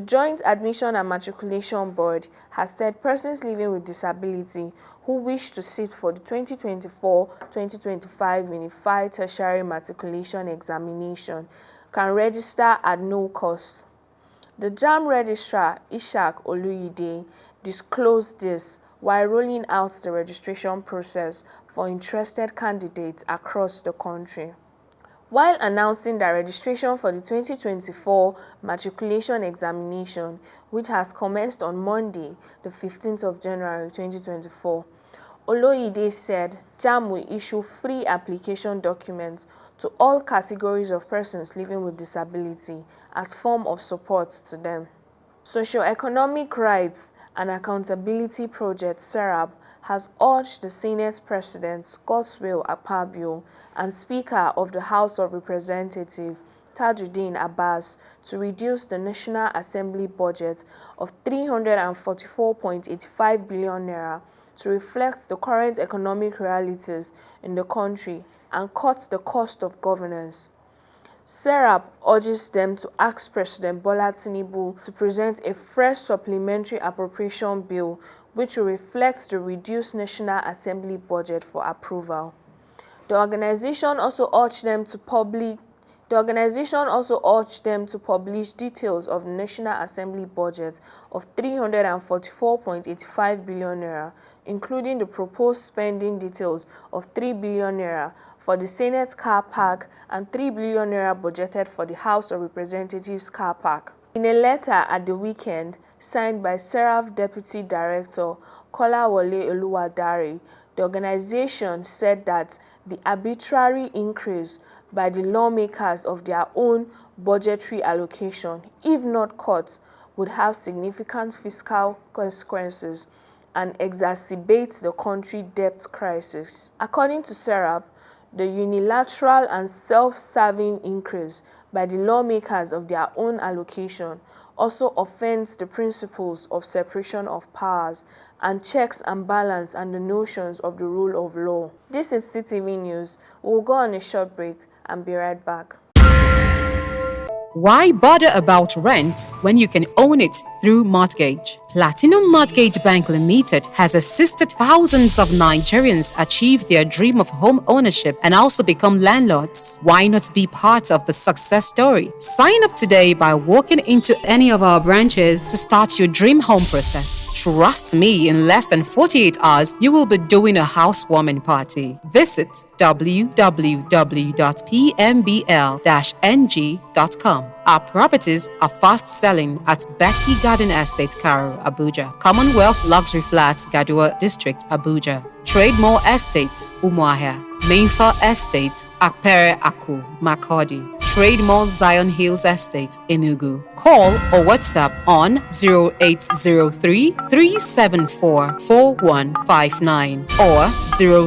The Joint Admission and Matriculation Board has said persons living with disability who wish to sit for the 2024-2025 Unified Tertiary Matriculation Examination can register at no cost. The JAMB Registrar, Ishaq Oluyide, disclosed this while rolling out the registration process for interested candidates across the country. While announcing that registration for the 2024 matriculation examination, which has commenced on Monday, the 15th of January 2024, Oloyede said JAMB will issue free application documents to all categories of persons living with disability as form of support to them. Socio-Economic Rights and Accountability Project SERAP has urged the Senate President Godswill Akpabio and Speaker of the House of Representatives Tajuddin Abbas to reduce the National Assembly budget of 344.85 billion naira to reflect the current economic realities in the country and cut the cost of governance. SERAP urges them to ask President Bola Tinubu to present a fresh supplementary appropriation bill which will reflect the reduced National Assembly budget for approval. The organization also urged them to publish details of the National Assembly budget of 344.85 billion naira, including the proposed spending details of 3 billion naira for the Senate car park and 3 billion naira budgeted for the House of Representatives car park. In a letter at the weekend, signed by SERAP Deputy Director Kolawole Oluwadare, the organization said that the arbitrary increase by the lawmakers of their own budgetary allocation, if not cut, would have significant fiscal consequences and exacerbate the country debt crisis. According to SERAP, the unilateral and self-serving increase by the lawmakers of their own allocation also offends the principles of separation of powers and checks and balance and the notions of the rule of law. This is CCTV News. We'll go on a short break and be right back. Why bother about rent when you can own it through mortgage? Platinum Mortgage Bank Limited has assisted thousands of Nigerians achieve their dream of home ownership and also become landlords. Why not be part of the success story? Sign up today by walking into any of our branches to start your dream home process. Trust me, in less than 48 hours, you will be doing a housewarming party. Visit www.pmbl-ng.com. Our properties are fast selling at Becky Garden Estate, Karo, Abuja, Commonwealth Luxury Flats, Gadua District, Abuja, Trademore Estate, Umuahia, Mainfa Estate, Akpere Aku, Makurdi, Trademore Zion Hills Estate, Enugu. Call or WhatsApp on 0803 374 4159 or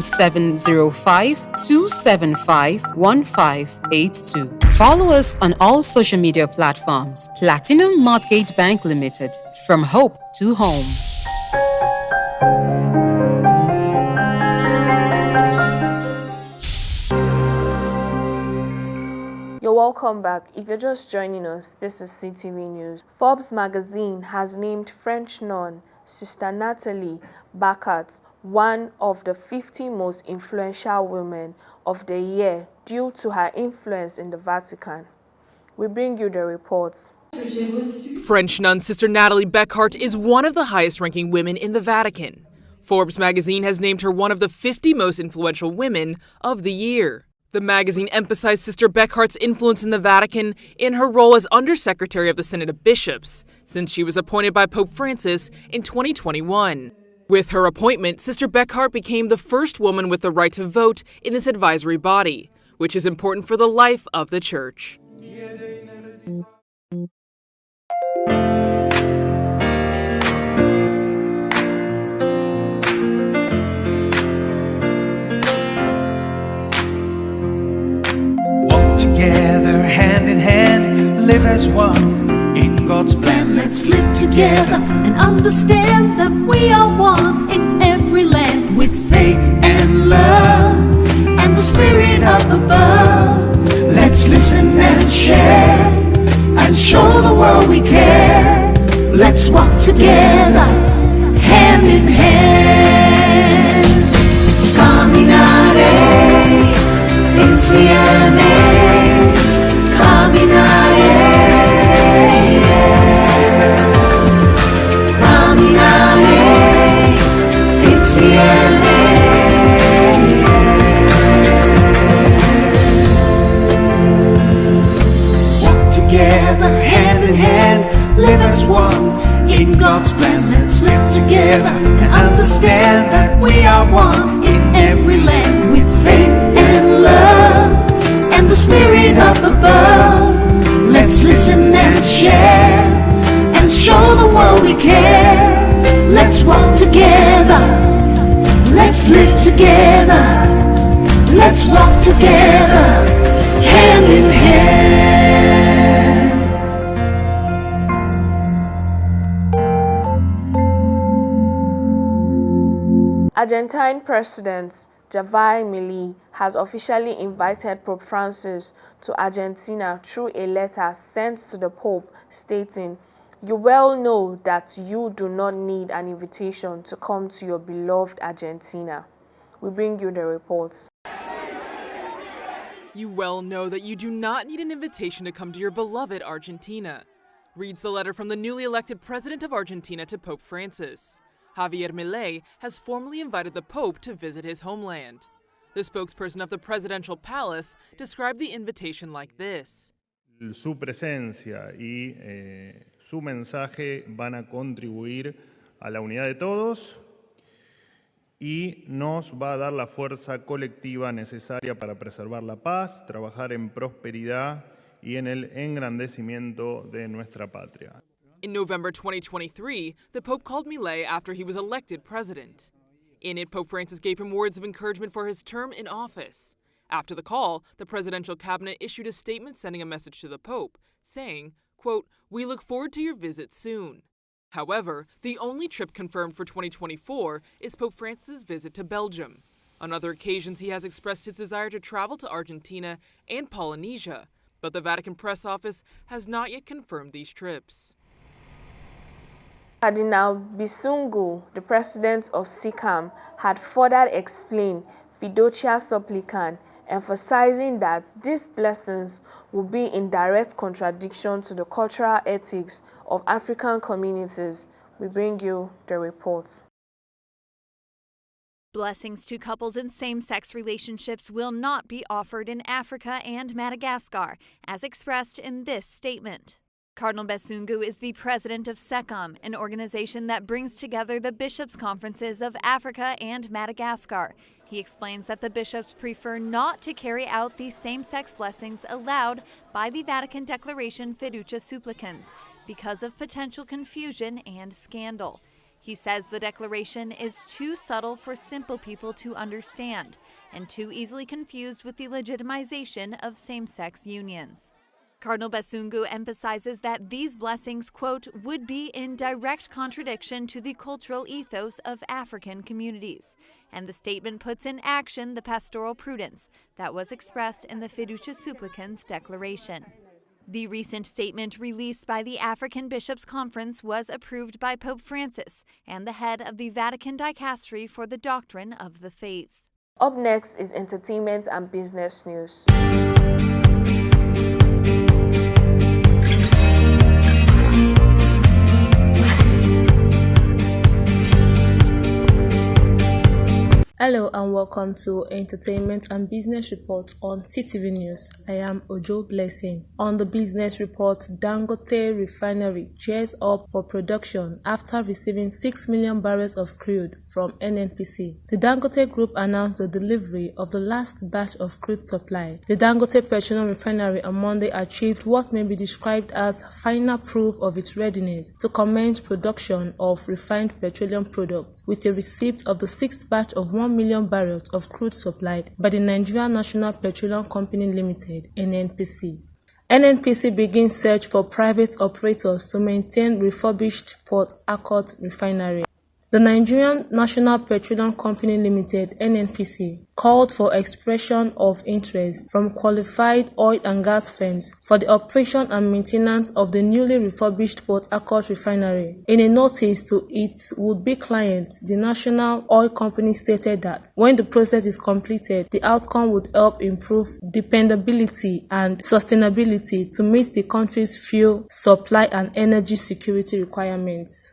0705 275 1582. Follow us on all social media platforms. Platinum Mortgage Bank Limited. From hope to home. You're welcome back. If you're just joining us, this is CCTV News. Forbes magazine has named French nun Sister Nathalie Bacart one of the 50 most influential women of the year due to her influence in the Vatican. We bring you the reports. French nun Sister Nathalie Bacart is one of the highest-ranking women in the Vatican. Forbes magazine has named her one of the 50 most influential women of the year. The magazine emphasized Sister Baccart's influence in the Vatican in her role as Undersecretary of the Synod of Bishops, since she was appointed by Pope Francis in 2021. With her appointment, Sister Bacart became the first woman with the right to vote in this advisory body, which is important for the life of the Church. Walk together, hand in hand, live as one in God's plan. Let's live together and understand that we are one in every land, with faith and love and the spirit up above. Let's listen and share and show the world we care. Let's walk together, hand in hand. Camminare insieme, camminare, camminare insieme. Walk together, hand in hand, live as one in God's plan. Let's live together and understand that we are one in every land, with faith and love and the spirit up above. Let's listen and share and show the world we care. Let's walk together, let's live together, let's walk together, hand in hand. Argentine President Javier Milei has officially invited Pope Francis to Argentina through a letter sent to the Pope stating, "You well know that you do not need an invitation to come to your beloved Argentina." We bring you the reports. You well know that you do not need an invitation to come to your beloved Argentina, reads the letter from the newly elected president of Argentina to Pope Francis. Javier Milei has formally invited the Pope to visit his homeland. The spokesperson of the presidential palace described the invitation like this. Su presencia y su mensaje van a contribuir a la unidad de todos y nos va a dar la fuerza colectiva necesaria para preservar la paz, trabajar en prosperidad y en el engrandecimiento de nuestra patria. In November 2023, the Pope called Milei after he was elected president. In it, Pope Francis gave him words of encouragement for his term in office. After the call, the presidential cabinet issued a statement sending a message to the Pope, saying, quote, "We look forward to your visit soon." However, the only trip confirmed for 2024 is Pope Francis' visit to Belgium. On other occasions, he has expressed his desire to travel to Argentina and Polynesia, but the Vatican press office has not yet confirmed these trips. Cardinal Bisungu, the president of SECAM, had further explained Fiducia Supplicans, emphasizing that these blessings will be in direct contradiction to the cultural ethics of African communities. We bring you the report. Blessings to couples in same-sex relationships will not be offered in Africa and Madagascar, as expressed in this statement. Cardinal Bisungu is the president of SECAM, an organization that brings together the bishops' conferences of Africa and Madagascar. He explains that the bishops prefer not to carry out the same-sex blessings allowed by the Vatican Declaration Fiducia Supplicans because of potential confusion and scandal. He says the declaration is too subtle for simple people to understand and too easily confused with the legitimization of same-sex unions. Cardinal Bisungu emphasizes that these blessings, quote, would be in direct contradiction to the cultural ethos of African communities, and the statement puts in action the pastoral prudence that was expressed in the Fiducia Supplicans Declaration. The recent statement released by the African Bishops' Conference was approved by Pope Francis and the head of the Vatican Dicastery for the Doctrine of the Faith. Up next is entertainment and business news. Hello and welcome to Entertainment and Business Report on CCTV News. I am Ojo Blessing. On the business report, Dangote Refinery gears up for production after receiving 6 million barrels of crude from NNPC. The Dangote Group announced the delivery of the last batch of crude supply. The Dangote Petroleum Refinery on Monday achieved what may be described as final proof of its readiness to commence production of refined petroleum products with a receipt of the 6th batch of 1 million barrels of crude supplied by the Nigerian National Petroleum Company Limited, NNPC. NNPC begins search for private operators to maintain refurbished Port Harcourt refinery. The Nigerian National Petroleum Company Limited (NNPC) called for expression of interest from qualified oil and gas firms for the operation and maintenance of the newly refurbished Port Harcourt refinery. In a notice to its would-be client, the National Oil Company stated that when the process is completed, the outcome would help improve dependability and sustainability to meet the country's fuel supply and energy security requirements.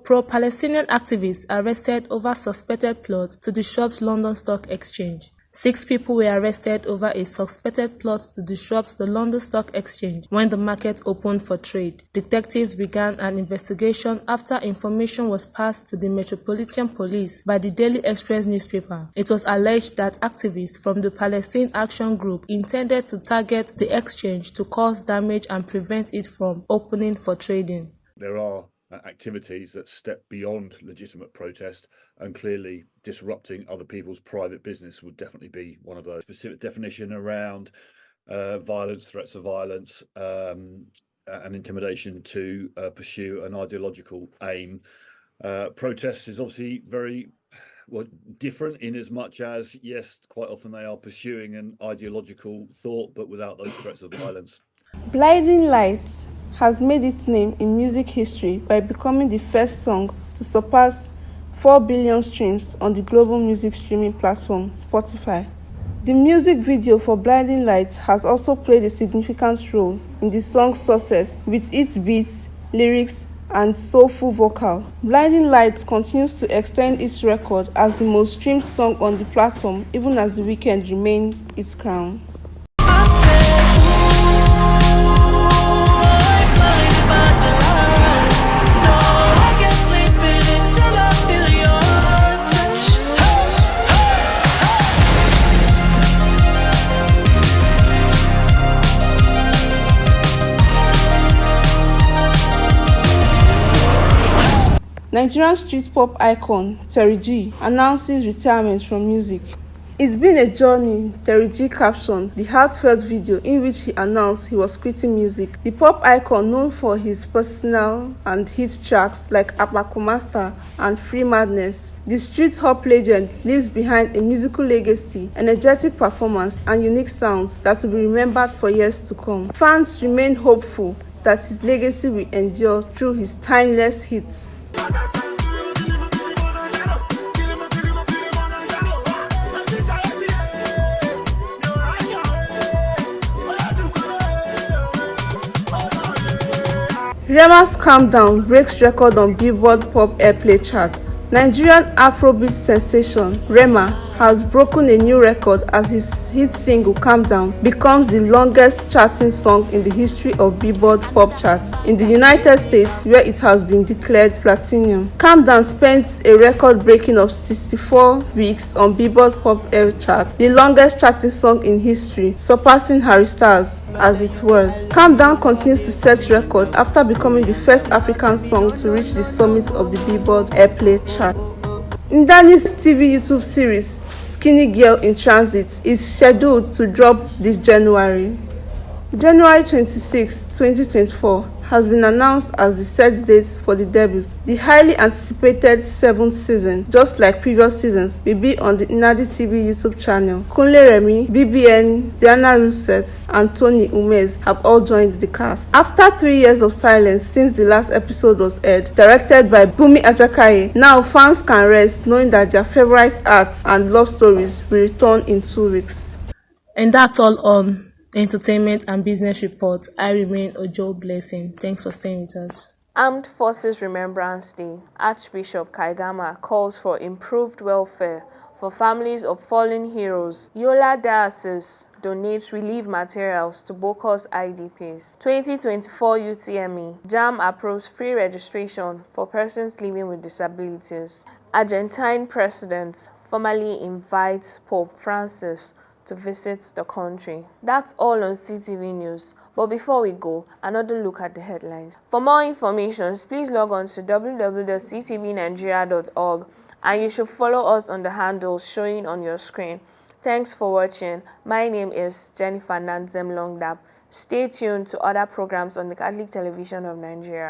Pro-Palestinian activists arrested over suspected plot to disrupt London Stock Exchange. 6 people were arrested over a suspected plot to disrupt the London Stock Exchange when the market opened for trade. Detectives began an investigation after information was passed to the Metropolitan Police by the Daily Express newspaper. It was alleged that activists from the Palestine Action Group intended to target the exchange to cause damage and prevent it from opening for trading. There are activities that step beyond legitimate protest, and clearly disrupting other people's private business would definitely be one of those. Specific definition around violence, threats of violence, and intimidation to pursue an ideological aim. Protest is obviously very different in as much as, yes, quite often they are pursuing an ideological thought, but without those threats of violence. Blinding Lights has made its name in music history by becoming the first song to surpass 4 billion streams on the global music streaming platform Spotify. The music video for Blinding Lights has also played a significant role in the song's success with its beats, lyrics, and soulful vocal. Blinding Lights continues to extend its record as the most streamed song on the platform, even as The Weeknd remained its crown. Nigerian street pop icon Terry G announces retirement from music. It's been a journey, Terry G captioned the heartfelt video in which he announced he was quitting music. The pop icon, known for his personal and hit tracks like Apakumaster and Free Madness, the street hop legend leaves behind a musical legacy, energetic performance, and unique sounds that will be remembered for years to come. Fans remain hopeful that his legacy will endure through his timeless hits. Rema's Calm Down breaks record on Billboard Pop Airplay charts. Nigerian Afrobeat sensation Rema has broken a new record as his hit single Calm Down becomes the longest charting song in the history of Billboard Pop charts in the United States, where it has been declared platinum. Calm Down spent a record-breaking of 64 weeks on Billboard Pop Air chart, the longest charting song in history, surpassing Harry Styles as it was. Calm Down continues to set record after becoming the first African song to reach the summit of the Billboard Airplay chart. Ndani's TV YouTube series Skinny Girl in Transit is scheduled to drop this January. January 26, 2024 has been announced as the set date for the debut. The highly anticipated 7th season, just like previous seasons, will be on the Nnadi TV YouTube channel. Kunle Remi, BBN, Diana Rousset, and Tony Umez have all joined the cast. After 3 years of silence since the last episode was aired, directed by Bumi Ajakaye, now fans can rest knowing that their favorite arts and love stories will return in 2 weeks. And that's all on Entertainment and Business Report. I remain Ojo Blessing. Thanks for staying with us. Armed Forces Remembrance Day. Archbishop Kaigama calls for improved welfare for families of fallen heroes. Yola Diocese donates relief materials to Bokos IDPs. 2024 UTME. JAMB approves free registration for persons living with disabilities. Argentine President formally invites Pope Francis to visit the country. That's all on CCTV News. But before we go, another look at the headlines. For more information, please log on to www.ctvnigeria.org, and you should follow us on the handles showing on your screen. Thanks for watching. My name is Jennifer Nanzem Longdap. Stay tuned to other programs on the Catholic Television of Nigeria.